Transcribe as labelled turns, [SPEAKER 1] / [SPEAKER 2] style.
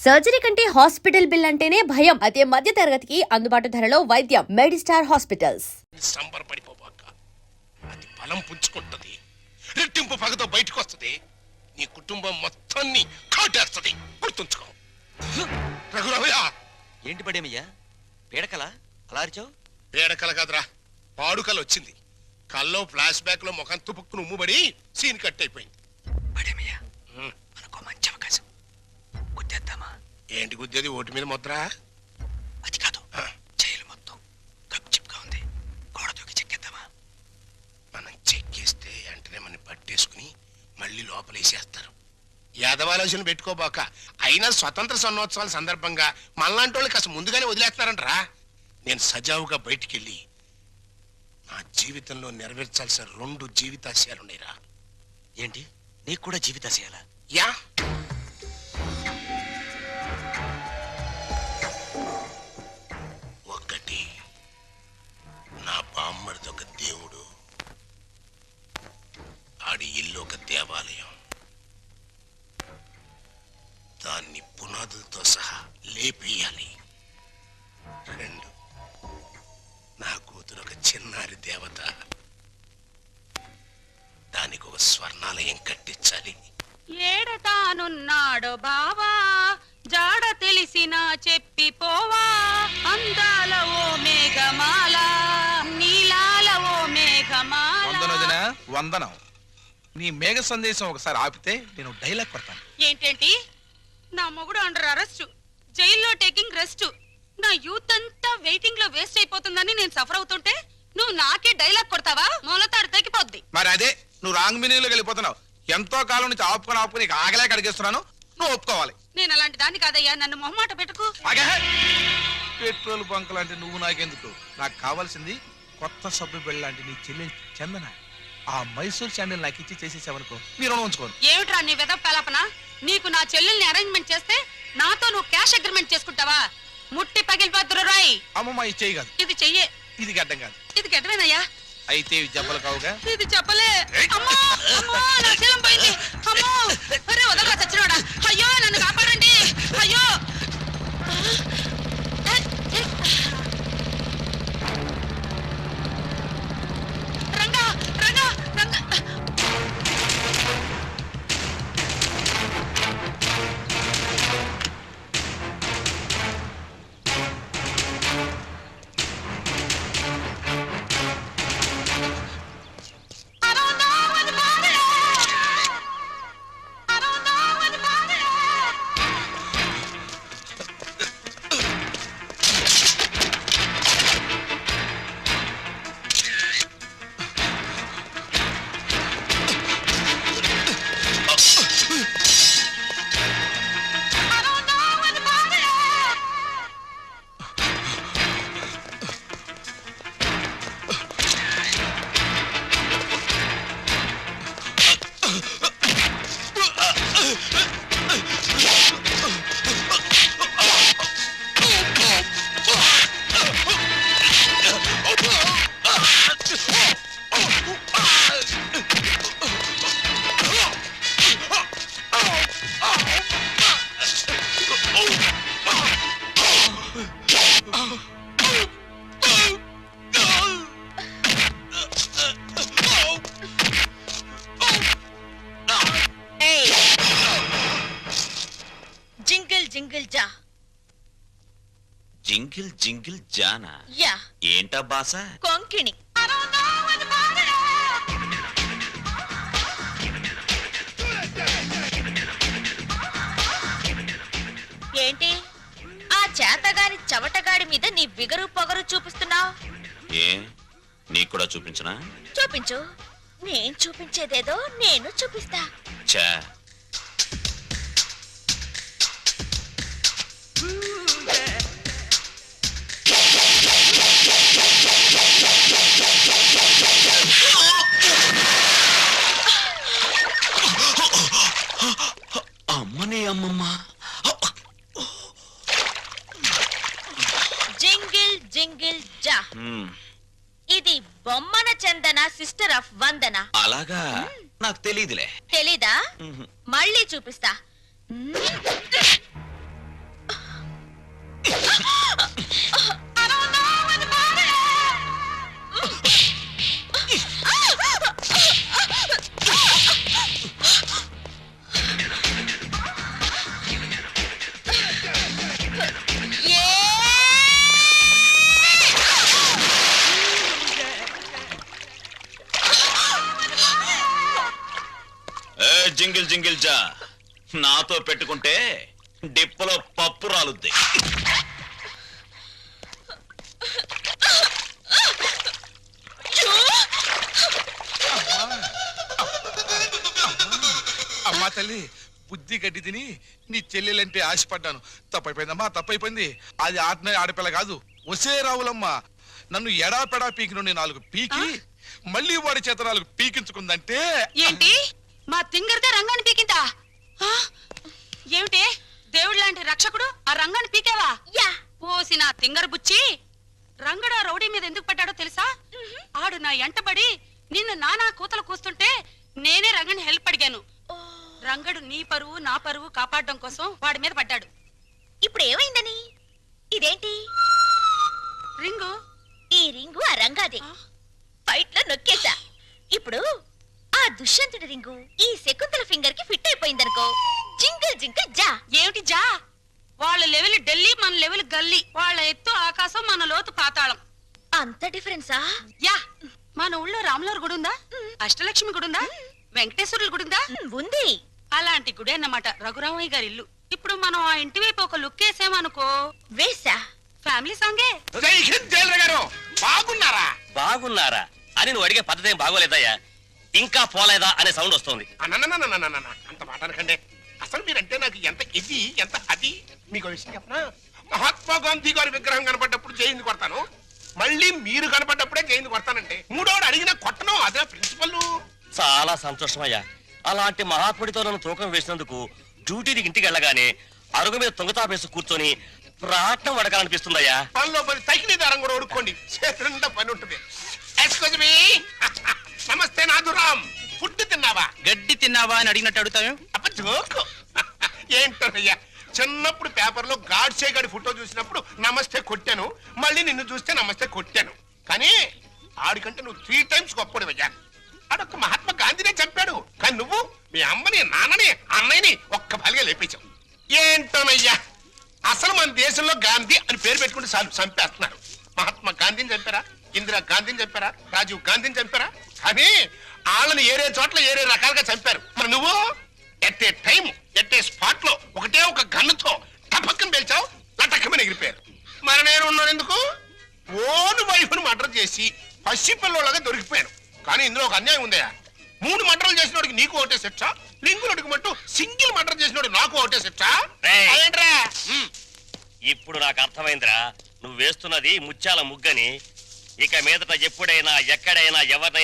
[SPEAKER 1] Surgery కంటే hospital bill అంటేనే భయం. అదే మధ్య తరగతికి అందుబాటు ధరలో వైద్యం. Medistar hospitals.
[SPEAKER 2] సంబరపడిపోబాక, అది బలం పుంజుకుంటది, రెట్టింపు పగతో బయటకు వస్తుంది, నీ కుటుంబం మొత్తాన్ని కాటేస్తుంది. గుర్తుంచుకో. రఘురామయ్య,
[SPEAKER 3] ఏంటి పడేమయ్యా? పీడకల అలా అరిచావు?
[SPEAKER 2] పేడకల కాదురా, పాడుకల వచ్చింది. కల్లో ఫ్లాష్ బ్యాక్ లో ముఖం తుపుక్కును ఉమ్ముబడి సీన్ కట్ అయిపోయింది.
[SPEAKER 3] పడేమయ్యా, మనకు మంచి అవకాశం. గుద్దేద్దామా?
[SPEAKER 2] ఏంటి గుద్దేది? ఓటు మీద ముద్ర?
[SPEAKER 3] అది కాదు, జైలు మొత్తం గప్చిప్గా ఉంది. గోడ దూకి చెక్కేద్దామా?
[SPEAKER 2] మనం చెక్కేస్తే వెంటనే మనం పట్టేసుకుని మళ్ళీ లోపలేసేస్తారు. యాదవాలోచన పెట్టుకోబాక. అయినా స్వతంత్ర సన్నోత్సవాల సందర్భంగా మనలాంటి వాళ్ళు కాస్త ముందుగానే వదిలేస్తున్నారంటరా. నేను సజావుగా బయటికెళ్ళి నా జీవితంలో నెరవేర్చాల్సిన 2 జీవితాశయాలున్నాయిరా.
[SPEAKER 3] ఏంటి, నీకు కూడా జీవితాశయాలా?
[SPEAKER 2] యా, ఒకటి, నా బామ్మడిది ఒక దేవుడు, ఆడి ఇల్లు ఒక దేవాలయం, దాన్ని పునాదులతో సహా లేపేయాలి. 2, నా కూతురు ఒక చిన్నారి దేవత, దానికి ఒక స్వర్ణాలయం కట్టించాలి.
[SPEAKER 4] ఏడతానున్నాడు బావా, జాడ తెలిసినా చెప్పిపోవా, అందాల ఓ మేఘమాల, నీలాల ఓ మేఘమాల.
[SPEAKER 5] వందనొదినా, వందనం. నీ మేఘ సందేశం ఒకసారి ఆపితే నేను డైలాగ్ కొడతాను.
[SPEAKER 4] ఏంటేంటి? నా మొగుడు అండర్ అరెస్ట్, జైల్లో టేకింగ్ రెస్ట్. నా యూత్ అంతా వెయిటింగ్ లో వేస్ట్ అయిపోతుందని నేను సఫర్ అవుతుంటే నువ్వు నాకే డైలాగ్ కొడతావా? మూలతాడు తెగిపోద్ది.
[SPEAKER 5] మరి అదే, నువ్వు రాంగ్ మీనింగ్ లోకి వెళ్ళిపోతున్నావు. ఎంతో కాలం నుంచి ఆపుకొని నీకు ఆగలేక అడిగేస్తున్నాను, నువ్వు ఒప్పుకోవాలి.
[SPEAKER 4] నేను అలాంటి దాన్ని కాదయ్యా, నన్ను మొహమాట పెట్టుకు.
[SPEAKER 5] పెట్రోల్ బంక్ లాంటి నువ్వు నాకెందుకు? నాకు కావాల్సింది కొత్త సబ్బు బిళ్ళ లాంటి నీ చెల్లెలు చందన. ఆ మైసూర్ శాండిల్ నాకు ఇచ్చి చేసేసావనుకో, నీ రుణం ఉంచుకోను.
[SPEAKER 4] ఏమిట్రా నీ వెదవ కలాపన? నీకు నా చెల్లెల్ని అరేంజ్మెంట్ చేస్తే నాతో నువ్వు క్యాష్ అగ్రిమెంట్ చేసుకుంటావా? ముట్టి పగిలిపోతురు రాయ్.
[SPEAKER 5] అమ్మమ్మ ఇది చెయ్యి కాదు,
[SPEAKER 4] ఇది చెయ్యే.
[SPEAKER 5] ఇది గడ్డం కాదు.
[SPEAKER 4] ఇది గెటవేనయ్యా.
[SPEAKER 5] అయితే ఇవి జబ్బలు కావుగా.
[SPEAKER 4] ఇది చెప్పలే. అమ్మో అమ్మో, నా శీలం పోయింది. అమ్మో, అరే వదలరా చచ్చినోడా. అయ్యో నన్ను కాపాడండి. అయ్యో రంగా రంగా రంగా. జింగిల్ జింగిల్ జా.
[SPEAKER 3] జింగిల్ జింగిల్ జానా?
[SPEAKER 4] యా.
[SPEAKER 3] ఏంటా బాస?
[SPEAKER 4] కొంకిణి. ఏంటి ఆ చేతగారి చవటగాడి మీద నీ బిగరు పొగరు చూపిస్తున్నావు?
[SPEAKER 3] ఏ, నీకు కూడా చూపించనా?
[SPEAKER 4] చూపించు. నేను చూపించేదేదో నేను చూపిస్తా.
[SPEAKER 3] చా, అమ్మనే అమ్మమ్మ.
[SPEAKER 4] జింగిల్ జింగిల్ జా. ఇది బొమ్మన చందన, సిస్టర్ ఆఫ్ వందన.
[SPEAKER 3] అలాగా, నాకు తెలీదులే.
[SPEAKER 4] తెలీదా? మళ్ళీ చూపిస్తా.
[SPEAKER 6] జింగిల్ జా నాతో పెట్టుకుంటే డిప్పలో పప్పు రాలుద్ది.
[SPEAKER 5] అమ్మా తల్లి, బుద్ధి గడ్డి తిని నీ చెల్లెలంటే ఆశపడ్డాను. తప్పైపోయిందమ్మా, తప్పైపోయింది. అది ఆడపిల్ల కాదు, ఒసే రావులమ్మ. నన్ను ఎడాపెడా పీకి నుండి 4 పీకి మళ్ళీ వాడి చేత 4 పీకించుకుందంటే.
[SPEAKER 4] ఏంటి మా తింగర్దే రంగాన్ని పీకిందా? ఆ? ఏమిటి దేవుడు లాంటి రక్షకుడు ఆ రంగాన్ని పీకావా? పోసి నా తింగర్ బుచ్చి. రంగడు ఆ రౌడీ మీద ఎందుకు పడ్డాడో తెలుసా? ఆడు నా ఎంటబడి నిన్ను నానా కూతలు కూస్తుంటే నేనే రంగని హెల్ప్ అడిగాను. రంగడు నీ పరువు నా పరువు కాపాడడం కోసం వాడి మీద పడ్డాడు.
[SPEAKER 7] ఇప్పుడు ఏమైందని? ఇదేంటి
[SPEAKER 4] రింగు?
[SPEAKER 7] ఈ రింగు ఆ రంగాదే. ఫైట్ లో నొక్కేశా. ఇప్పుడు ఆ దుష్యంతుడి రింగు ఈ శకుంతల ఫింగర్ కి ఫిట్ అయిపోయిందనుకో, జింగిల్ జింగిల్ జా.
[SPEAKER 4] ఏమిటి జా? వాళ్ళ లెవెల్ ఢిల్లీ, మన లెవెల్ గల్లీ. వాళ్ళ ఎత్తు ఆకాశం, మన లోతు పాతాళం.
[SPEAKER 7] అంత డిఫరెన్సా?
[SPEAKER 4] యా. మన ఊళ్ళో రాములవారి గుడి ఉందా? అష్టలక్ష్మి గుడి ఉందా? వెంకటేశ్వరుల గుడి ఉందా?
[SPEAKER 7] ఉంది.
[SPEAKER 4] అలాంటి గుడి అన్నమాట రఘురామయ్య గారి ఇల్లు. ఇప్పుడు మనం ఆ ఇంటి వైపు ఒక లుక్ వేసామనుకో,
[SPEAKER 7] వేసా.
[SPEAKER 4] ఫ్యామిలీ సాంగే.
[SPEAKER 2] జై హింద్ జైలర్ గారు, బాగున్నారా?
[SPEAKER 8] బాగున్నారా అని నువ్వు అడిగే పద్ధతి ఏం బాగోలేదయ్యా. ఇంకా పోలేదా అనే సౌండ్ వస్తుంది.
[SPEAKER 2] అన్నన్నన్నన్నన్నన్న, అంత మాట అనకండి. అసలు మీరంటే నాకు ఎంత ఇది, ఎంత అది. మీకు విషయం చెప్పనా? మహాత్మా గాంధీ గారి విగ్రహం కనపడ్డప్పుడు జైలు కొడతాను, మళ్ళీ మీరు కనపడ్డప్పుడే జైలు కొడతానంటే. మూడోడు అడిగినా కొట్టను, అదే ప్రిన్సిపల్.
[SPEAKER 8] చాలా సంతోషమయ్యా. అలాంటి మహాత్ముడితో నన్ను తూకం వేసినందుకు డ్యూటీకి ఇంటికి వెళ్ళగానే అరుగు మీద తొంగతాపేసి కూర్చొని ప్రాణం వడకాలనిపిస్తుందయ్యా.
[SPEAKER 2] పనిలో పని తగిన దారం కూడా ఉడుక్కోండి, చేతులుండా పని ఉంటుంది. Excuse me. నమస్తే నాథురామ్, ఫుడ్ తిన్నావా?
[SPEAKER 3] గడ్డి తిన్నావా అని అడిగినట్టు అడుగుతావు.
[SPEAKER 2] అప్ప జోకు. ఏంటోనయ్యా, చిన్నప్పుడు పేపర్లో గాడ్సే గాడి ఫోటో చూసినప్పుడు నమస్తే కొట్టాను, మళ్ళీ నిన్ను చూస్తే నమస్తే కొట్టాను. కానీ ఆడికంటే నువ్వు 3 టైమ్స్ గొప్పడివయ్యా. ఆడొక్క మహాత్మా గాంధీనే చంపాడు, కానీ నువ్వు మీ అమ్మని, నాన్నని, అన్నయ్యని ఒక్క బలిగా లేపించావు. ఏంటోనయ్యా, అసలు మన దేశంలో గాంధీ అని పేరు పెట్టుకుంటే చంపేస్తున్నారు. మహాత్మా గాంధీని చంపారా? ఇందిరా గాంధీని చంపారా? రాజీవ్ గాంధీని చంపారా? కానీ వాళ్ళని ఏరే చోట్ల ఏరే రకాలుగా చంపారు. మరి నువ్వు at a time, at a spot లో ఒకటే ఒక గన్నుతో టపక్కన పేల్చావు, లటక్కమని ఎగిరిపోయారు. మరి నేను ఉన్నాను ఎందుకు? ఓన్ వైఫ్ను మర్డర్ చేసి పసిపిల్లలాగా దొరికిపోయాను. కానీ ఇందులో ఒక అన్యాయం ఉందయా. 3 మర్డర్లు చేసినోడికి నీకు ఒకటే శిక్ష, లింగులడికి మట్టు సింగిల్ మర్డర్ చేసినోడు నాకు ఒకటే శిక్ష.
[SPEAKER 8] రేయ్.
[SPEAKER 2] అదేంట్రా?
[SPEAKER 8] ఇప్పుడు నాకు అర్థమైందిరా, నువ్వు వేస్తున్నది ముత్యాల ముగ్గని. ఇక మీదట ఎప్పుడైనా ఎక్కడైనా ఎవరినైనా